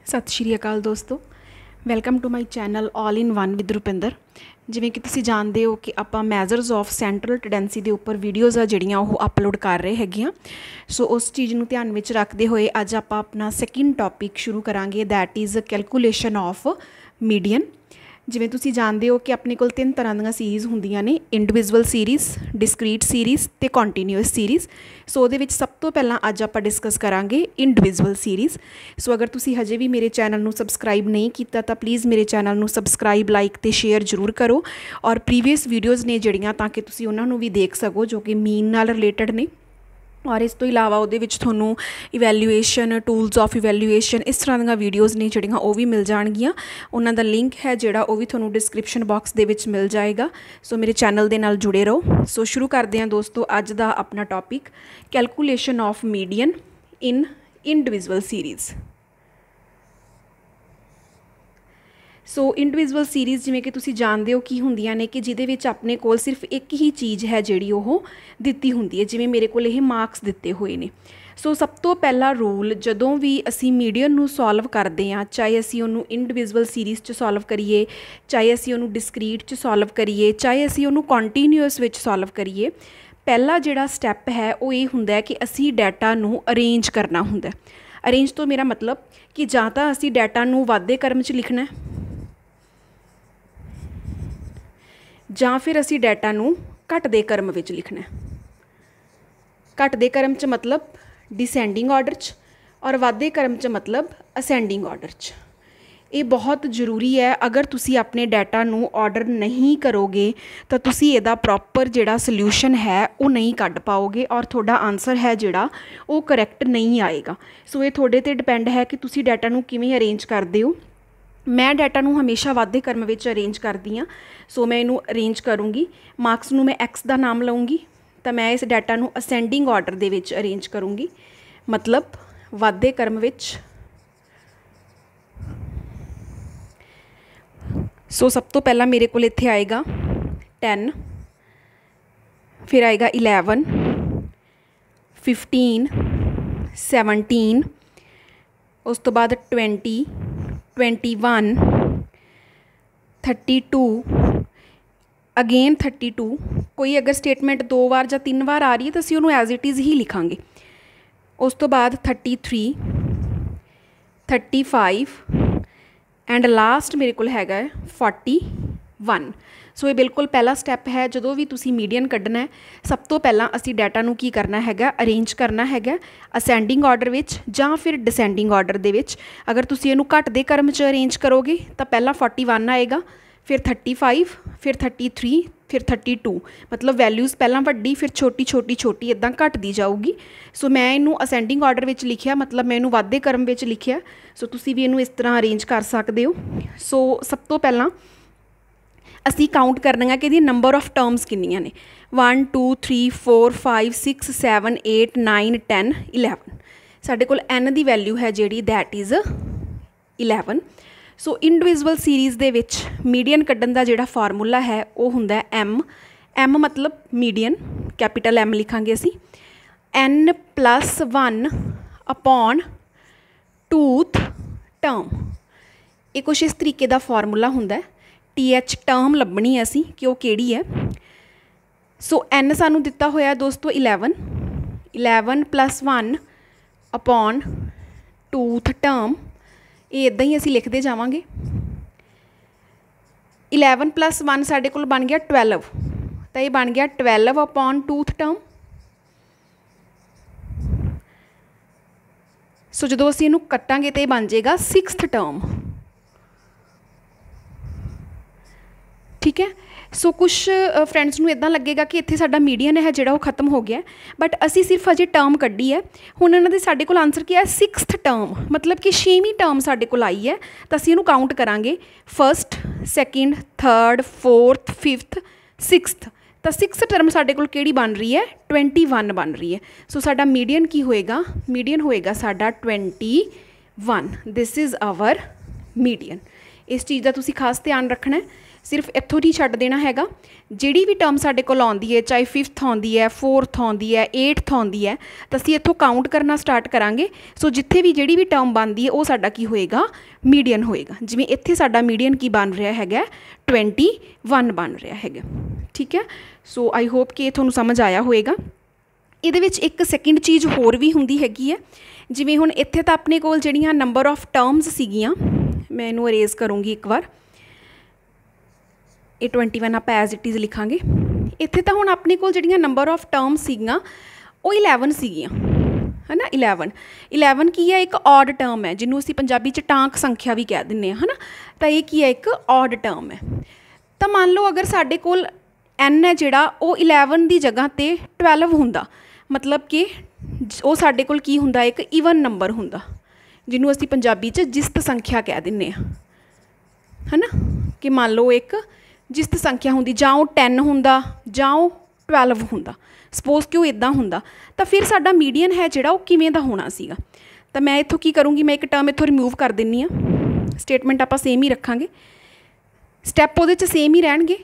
सत श्री अकाल दोस्तों, welcome to my channel all in one with Rupinder. जिवें कि तुसीं जानते हो कि आपां मैजर्स ऑफ सेंट्रल टेंडेंसी के उपर वीडियोज़ आ जिहड़ियां ओह अपलोड कर रहे हैगे। सो उस चीज़ नूं ध्यान विच रखते हुए अज आपां अपना सैकेंड टॉपिक शुरू करांगे, that is calculation of median. जिवें तुसीं जानते हो कि अपने कोल 3 तरह दी सीरीज़ हुंदियां ने, इंडिविजुअल सीरीज़, डिस्क्रीट सीरीज़ ते कॉन्टीन्यूअस सीरीज़। सो उहदे विच सब तो पहलां अज आपां डिस्कस करांगे इंडिविजुअल सीरीज़। सो अगर तुसीं हजे भी मेरे चैनल नूं सबसक्राइब नहीं कीता तां प्लीज़ मेरे चैनल नूं सबसक्राइब, लाइक ते शेयर जरूर करो और प्रीवियस वीडियोज़ ने जिहड़ियां ताकि तुसीं उहनां नूं भी देख सको जो कि मीन नाल रिलेटेड ने। और इस तो इलावा उहदे विच तुहानूं इवैल्यूएशन, टूल्स ऑफ इवैल्यूएशन, इस तरह दी वीडियोज़ ने जिहड़ियां ओह भी मिल जाणगियां। उन्हां दा लिंक है जिहड़ा ओह भी तुहानूं डिस्क्रिप्शन बॉक्स दे विच मिल जाएगा। सो मेरे चैनल दे नाल जुड़े रहो। सो शुरू करते हैं दोस्तों अज दा अपना topic, calculation of median in individual series. So individual series जिवें कि तुसीं जानते हो कि हुंदियां ने कि जिहदे विच अपने कोल सिर्फ एक ही चीज़ है जिहड़ी ओह दित्ती हुंदी है। जिवें मेरे कोल ये मार्क्स दिते हुए ने। सो सब तो पहला रूल जदों भी असी मीडियन नूं सॉल्व करते हैं, चाहे असी उहनूं इंडिविजुअल सीरीज़ च सॉल्व करिए, चाहे असी उहनूं डिस्क्रीट च सॉल्व करिए, चाहे असी उहनूं कॉन्टीन्यूअस विच सॉल्व करिए, पहला जिहड़ा स्टैप है वो ये हुंदा है कि असी डाटा नूं अरेंज करना हुंदा है। अरेंज तो मेरा मतलब कि जां तां असी डाटा नूं वाधे क्रम च लिखना है जां फिर असी डाटा नूं घटदे क्रम विच लिखना है। घटदे क्रम च मतलब डिसेंडिंग ऑर्डर च और वाधे क्रम च मतलब असेंडिंग ऑर्डर च। ये बहुत जरूरी है। अगर तुसी अपने डाटा नूं ऑर्डर नहीं करोगे तो तुसी इहदा प्रॉपर जिहड़ा सल्यूशन है वो नहीं कढ पाओगे और तुहाडा आंसर है जिहड़ा वो करैक्ट नहीं आएगा। सो ये तुहाडे ते डिपेंड है कि तुसी डाटा नूं किवें अरेंज करदे हो। मैं डाटा नूं हमेशा वाधे क्रम विच अरेंज करदी हाँ। सो मैं इनू अरेंज करूँगी, मार्क्स नूं मैं एक्स का नाम लऊँगी तो मैं इस डाटा नूं असेंडिंग ऑर्डर दे विच अरेंज करूँगी, मतलब वाधे क्रम विच। सो सब तो पहला मेरे को इत्थे आएगा 10, फिर आएगा 11, 15, 17, उस तो बाद 20, 21, 32, अगेन 32। कोई अगर स्टेटमेंट 2 बार या 3 बार आ रही है तो असीं उहनूं एज इट इज़ ही लिखांगे। उस तो बाद 33, 35 एंड लास्ट मेरे को हैगा 41। सो ये बिल्कुल पहला स्टैप है। जदों भी तुसी मीडियन कढ़ना है सब तो पहला असी डाटा नूं की करना हैगा, अरेंज करना हैगा असेंडिंग ऑर्डर विच जां फिर डिसेंडिंग ऑर्डर दे विच। अगर तुसी इहनूं घटदे क्रम च अरेंज करोगे तो पहला 41 आएगा, फिर 35, फिर 33, फिर 32। मतलब वैल्यूज़ पहला वड्डी फिर छोटी छोटी छोटी इदां घटदी जाऊगी। सो मैं इनू असेंडिंग ऑर्डर विच लिखिया, मतलब मैं इनू वाधे क्रम विच लिखिया। सो तुसी भी इनू इस तरह अरेंज कर सकते हो। सो सब तो पहला असी काउंट करना कि इहदी नंबर ऑफ टर्म्स किन्नियां ने। 1 2 3 4 5 6 7 8 9 10 11। साडे कोल n दी वैल्यू है जिहड़ी that is 11। So individual series दे विच मीडियन कड्ढन दा जिहड़ा फार्मूला है वो हुंदा m मतलब मीडियन, कैपीटल M लिखांगे असी, n + 1 अपॉन टूथ टर्म। ये कुछ इस तरीके का फार्मूला हुंदा है। TH टर्म लभनी है असी कि वो किहड़ी है। सो n सानू दिता होया दोस्तों 11 + 1 अपॉन टूथ टर्म। ये इदां ही असी लिखते जावांगे। 11 + 1 साडे कोल बन गया 12, तो ये बन गया 12 अपॉन टूथ टर्म। सो जदों असी इहनूं कट्टांगे तो ये बन जाएगा 6th टर्म। ठीक है। सो कुछ फ्रेंड्स नूं इदां लगेगा कि इत्थे साडा मीडियन है जिहड़ा वो खत्म हो गया, बट असी सिर्फ अजे टर्म कड्ढी है। हुण इन्हां दे साडे कोल आंसर क्या है 6th टर्म, मतलब कि 6वीं टर्म साडे कोल आई है। तो असी इहनूं काउंट करांगे 1st, 2nd, 3rd, 4th, 5th, 6th। तो 6th टर्म साडे कोल किहड़ी बन रही है 21 बन रही है। सो साडा मीडियन की होएगा, मीडियन होएगा साडा 21। This is our median. इस चीज़ का तुसीं खास ध्यान रखना है। सिर्फ इत्थों नहीं छड्ड देना हैगा, जिहड़ी भी टर्म साडे कोल आउंदी है, चाहे 5th आउंदी है, 4th आउंदी है, 8th आउंदी है, तो असीं इत्थों काउंट करना स्टार्ट करांगे। सो जिथे भी जिहड़ी भी टर्म बनती है वो साडा की होएगा, मीडियन होएगा। जिवें इत्थे साडा मीडियन की बन रहा हैगा 21 बन रहा हैगा, ठीक है। सो आई होप कि तुहानूं समझ आया होएगा। इहदे विच एक सैकेंड चीज़ होर भी हुंदी हैगी है, जिवें हुण इत्थे तां अपने कोल जिहड़ियां नंबर ऑफ टर्म्स सीगियां, मैं इहनूं अरेज करूँगी एक बार, ये 21 आप एज इट इज़ लिखांगे। इत्थे तां हुण अपने कोल जिहड़ियां नंबर ऑफ टर्म्स सीगियां वो 11 सीगियां, है ना। 11 की है, एक ऑड टर्म है, जिन्हों असीं पंजाबी च टांक संख्या भी कह दिंदे हां, है ना। तो ये की है, एक ऑड टर्म है। तो मान लो अगर साडे कोल n है जिहड़ा वो 11 की जगह ते 12 हुंदा, मतलब कि वो साडे कोल की हुंदा, एक ईवन नंबर हुंदा, जिन्हों असीं पंजाबी च जिस्त संख्या कह दिंदे हां, है ना। कि मान लो एक जिस्त संख्या हुंदी, जां वो 10 हुंदा जां वो 12 हुंदा, सपोज कि वो इदां हुंदा, तो फिर साडा मीडियन है जिहड़ा वो किवें दा होना सीगा। तो मैं इत्थों की करूँगी, मैं एक टर्म इत्थों रिमूव कर दिंदी हां। स्टेटमेंट आपां सेम ही रखांगे, स्टैप उहदे च सेम ही रहणगे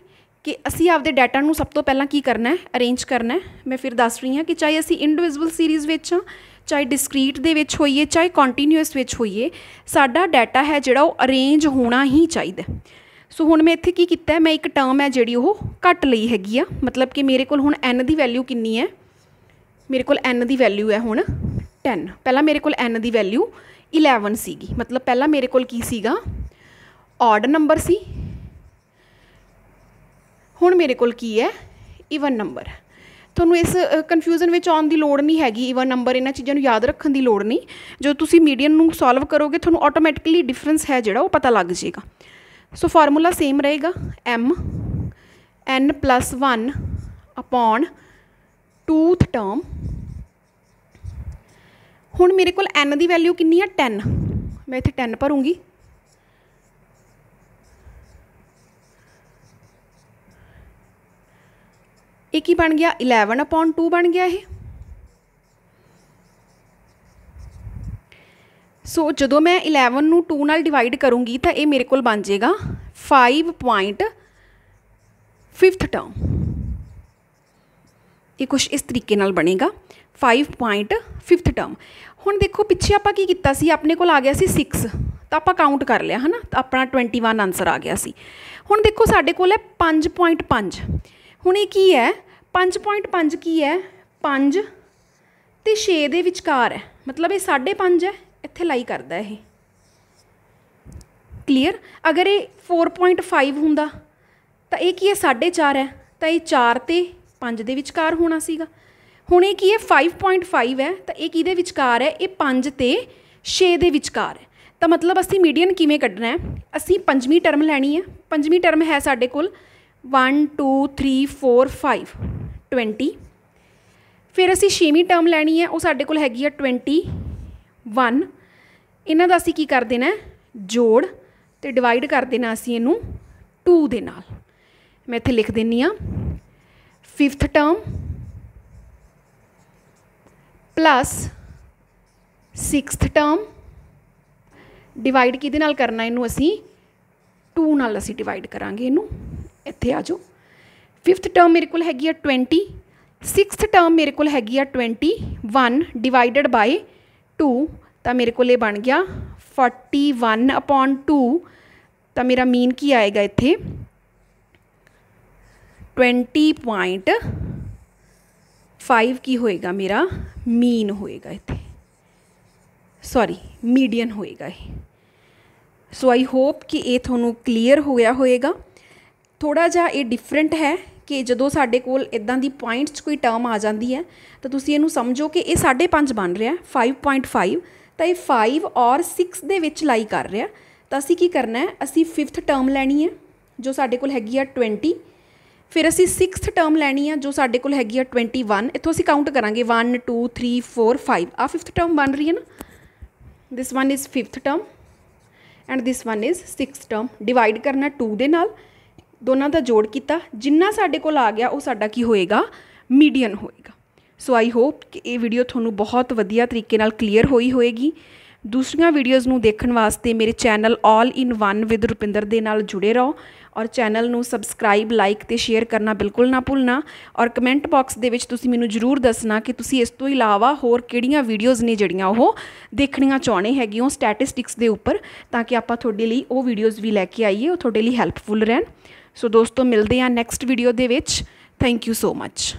कि असी आपदे डाटा नूं सब तो पहलां की करना है, अरेंज करना है। मैं फिर दस रही हाँ कि चाहे असी इंडिविजुअल सीरीज़ विच हां, चाहे डिस्क्रीट दे विच होइए, चाहे कॉन्टीन्यूअस विच होइए, साडा डाटा है जिहड़ा वो अरेंज होना ही चाहिए। सो हुण मैं इत्थे की कीता है, मैं एक टर्म है जिहड़ी वो घट लई हैगी आ, मतलब कि मेरे कोल हुण n की वैल्यू कितनी है, मेरे कोल n की वैल्यू है हुण 10। पहला मेरे कोल n की वैल्यू 11 सीगी, मतलब पहला मेरे कोल की सीगा, ऑड नंबर सी। हुण मेरे कोल की है, ईवन नंबर। तुहानूं इस कन्फ्यूजन में आउण की लोड़ नहीं हैगी, ईवन नंबर इन्हां चीज़ों नूं याद रखण की लोड़ नहीं। जो तुसीं मीडियन नूं सॉल्व करोगे तुहानूं ऑटोमैटिकली डिफरेंस है जिहड़ा वो पता लग जाएगा। सो फार्मूला सेम रहेगा, m n+1 upon 2th term. हुण मेरे कोल n की वैल्यू कितनी है, 10। मैं इत्थे 10 भरूँगी, एक ही बन गया 11/2 बन गया है। सो जदों मैं 11 नूं 2 नाल डिवाइड करूँगी तो ये मेरे कोल बन जाएगा 5.5th टर्म। ये कुछ इस तरीके नाल बनेगा 5.5th टर्म। हुण देखो पिछे आपां की कीता सी, अपने कोल आ गया सी 6, तो आपां काउंट कर लिया है ना, तो अपना 21 आंसर आ गया सी। हुण देखो साडे कोल है 5.5। हुण ये की है, 5.5 की है, 5 ते 6 दे विचकार है, मतलब ये 5.5 है, इत्थे लाई करदा है। क्लीयर। अगर ये 4.5 हुंदा तो ये की है 4.5 है, तो ये 4 ते 5 दे विचकार होना सीगा। हुण ये की है 5.5 है, तो ये किहदे विचकार है, ये 5 ते 6 दे विचकार है। तो मतलब असीं मीडियन किवें कढना है, असीं पंजवीं टर्म लैनी है। पंजवीं टर्म है साडे कोल 1 2 3 4 5 20। फिर असीं छेवीं टर्म लैनी है, वो साडे कोल हैगी है 21। इन्हां दा असीं की कर देना है, जोड़ ते डिवाइड कर देना असीं इनू 2 दे नाल। मैं इत्थे लिख दिंदी हाँ 5th term plus 6th term divide किहदे नाल करना, इनू असीं 2 नाल असीं डिवाइड करांगे। इनू इत्थे आ जाओ। 5th टर्म मेरे कोल हैगी है 20, 6th टर्म मेरे कोल हैगी है 21 डिवाइडेड बाय 2, तो मेरे को बन गया 41/2। तो मेरा मीन की आएगा इत्थे 20.5 की होएगा, मेरा मीन होएगा इत्थे, सॉरी मीडियन होएगा ये। सो आई होप कि ये थोनों क्लीयर होया होएगा। थोड़ा जा ये डिफरेंट है कि जदों साडे कोल इदां दी पॉइंट्स कोई टर्म आ जाती है तो तुसीं इहनूं समझो कि ये 5.5 बन रहा है 5.5, तो ये 5 और 6 दे विच लाई कर रहा। तो असीं की करना है, असीं 5th टर्म लैनी है जो साडे कोल हैगी है 20, फिर असीं 6th टर्म लैनी है जो साडे कोल हैगी है 21। इत्थों असीं काउंट करांगे 1 2 3 4 5, आ 5th टर्म बन रही है ना। This one is 5th term and this one is 6th term. Divide करना 2 दे नाल, दोनों का जोड़ किया, जिन्ना साडे कोल आ गया वो साडा की होएगा, मीडियन होएगा। सो आई होप कि ये वीडियो थोनों बहुत वधिया तरीके नाल क्लीयर होई होएगी। दूसरियां वीडियोज़ नूं देखण वास्ते मेरे channel all in one with Rupinder दे नाल जुड़े रहो और चैनल नूं सबसक्राइब लाइक ते शेयर करना बिल्कुल ना भुलना। और कमेंट बॉक्स दे विच तुसीं मैनूं जरूर दसना कि तुसीं इस तो इलावा होर किहड़ियां वीडियोज़ ने जिहड़ियां ओह देखणियां चाहुंदे हैगे हो स्टैटिस्टिक्स दे उपर, ताकि आपां तुहाडे लई ओह वीडियोज़ भी लैके आईए ओह तुहाडे लई हैल्पफुल रहन। सो दोस्तों मिलदे हां next video they which. Thank you so much.